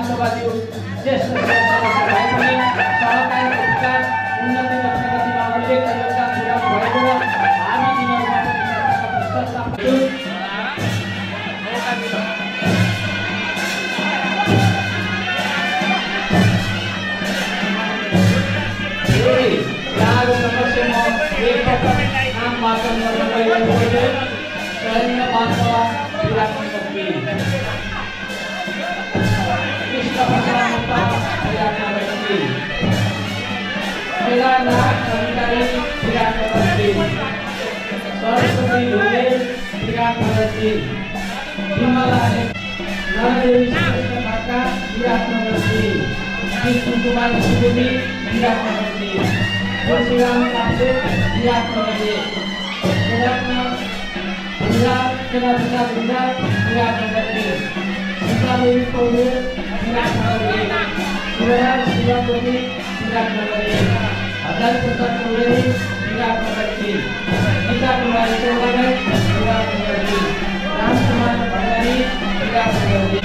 बान्तवादी ज्येष्ठ सदस्य भाइ पनि सहकारीको विकास उन्नति र प्रगतिमा उल्लेख्य योगदान पुर्याउनु भएको र हामी दिनहरूमा पनि सरकारका नाम वाचन गर्न गइरहेको थियो शैलेन्द्र बान्तवा विराटनगर कृष्ण प्रसाद विराटनगर केदारनाथ अधिकारी विराटनगर सरस्वती ढोले विराटनगर विमला नरदेवी श्रेष्ठ ढाका विराटनगर कृष्ण कुमार सुबुनी विराटनगर तुलसीराम काफे विराटनगर केदारनाथ विराटनगर सीतादेवी पौले विराटनगर शिवराज शिवकोटी विराटनगर हजार प्रसाद पौले विराटनगर गीता कुमारी चौधरी विराटनगर रामकुमार भण्डारी विराटनगर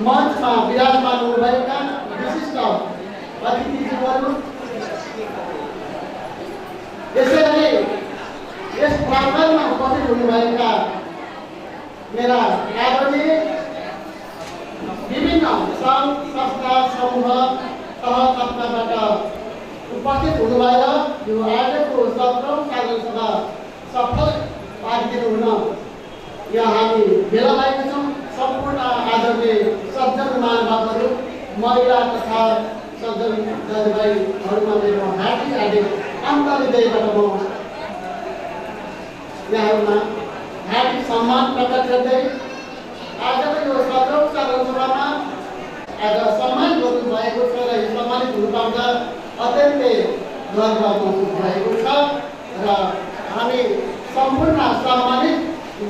मंचमा विराजमान हुनुभएका विशिष्ट अतिथिज्यूहरू यसैगरी यस प्राङ्गणमा उपस्थित हुनुभएका मेरा आदरणीय विभिन्न सङ्घ संस्था समूह तह तहबाट उपस्थित हुनुभएर यो आजको 17औं साधारण सभा सफल पारिदिनु हुन यहाँ हामी भेला भएका छौँ। सम्पूर्ण आदरणीय सज्जन महानुभावहरू महिला तथा सज्जन दाजुभाइहरूमा मेरो हार्दिक अन्तर्हृदयबाट म यहाँहरूमा हार्दिक सम्मान प्रकट गर्दै आजको यो 17औं साधारण सभामा आज सम्मान गर्नुभएको छ र सम्मानित हुनु पाउँदा अत्यन्तै गर्व महसुस भएको छ र हामी सम्पूर्ण सम्मानित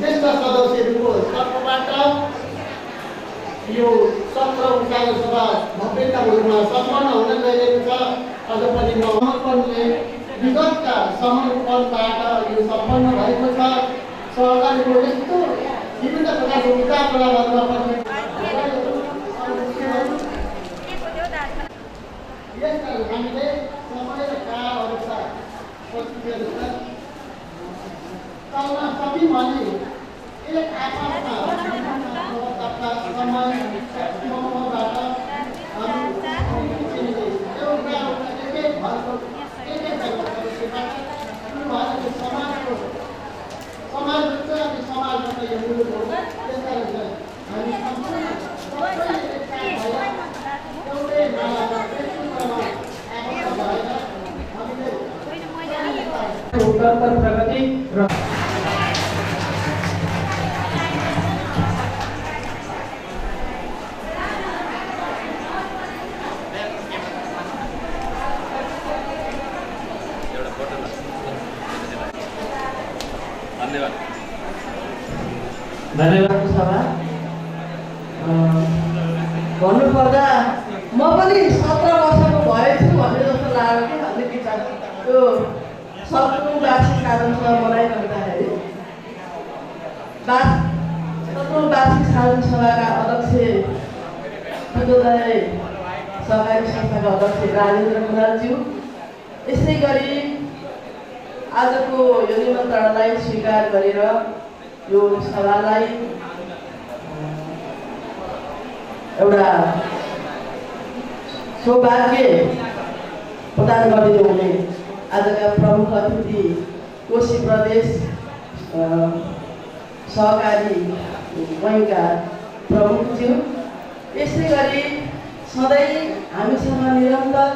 ज्येष्ठ सदस्यहरूको तर्फबाट यो 17औं साधारण सभा भव्यतापूर्वकमा सम्पन्न हुन गइरहेको छ। अझ पनि समर्पणले विगतका समर्पणबाट यो सम्पन्न भएको छ। सहकारीको यस्तो विभिन्न प्रकारको विचार प्रदानहरूमा पनि हामीले समय र काल अनुसार चल्न सक्यौँ भने एक आपसमा समय समूहबाट हामी निरन्तर प्रगति र धन्यवाद सभा। भन्नुपर्दा म पनि 17 वर्षको भएछु भन्ने जस्तो लाग्यो कि अलिकति त्यो सत्रौँ वार्षिक साधन सभा मनाइरहँदाखेरि 17औं वार्षिक साधन सभाका अध्यक्ष विद्योदय सहकारी संस्थाका अध्यक्ष राजेन्द्र कुमारज्यू, यसै गरी आजको यो निमन्त्रणालाई स्वीकार गरेर यो सभालाई एउटा सौभाग्य प्रदान गरिदिनु हुने आजका प्रमुख अतिथि कोशी प्रदेश सहकारी बैङ्कका प्रमुखज्यू, यसै गरी सधैँ हामीसँग निरन्तर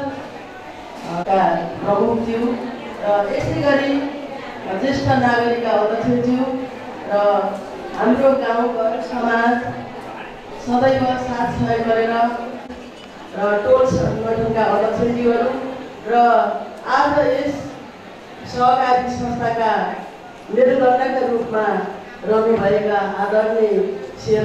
प्रमुखज्यू र यसै गरी ज्येष्ठ नागरिकका अध्यक्षज्यू र हाम्रो गाउँ घर समाज सदैव साथ सहयोग गरेर र टोल सङ्गठनका अध्यक्षज्यूहरू र आज यस सहकारी संस्थाका मेरुदण्डका रूपमा रहनुभएका आदरणीय श्री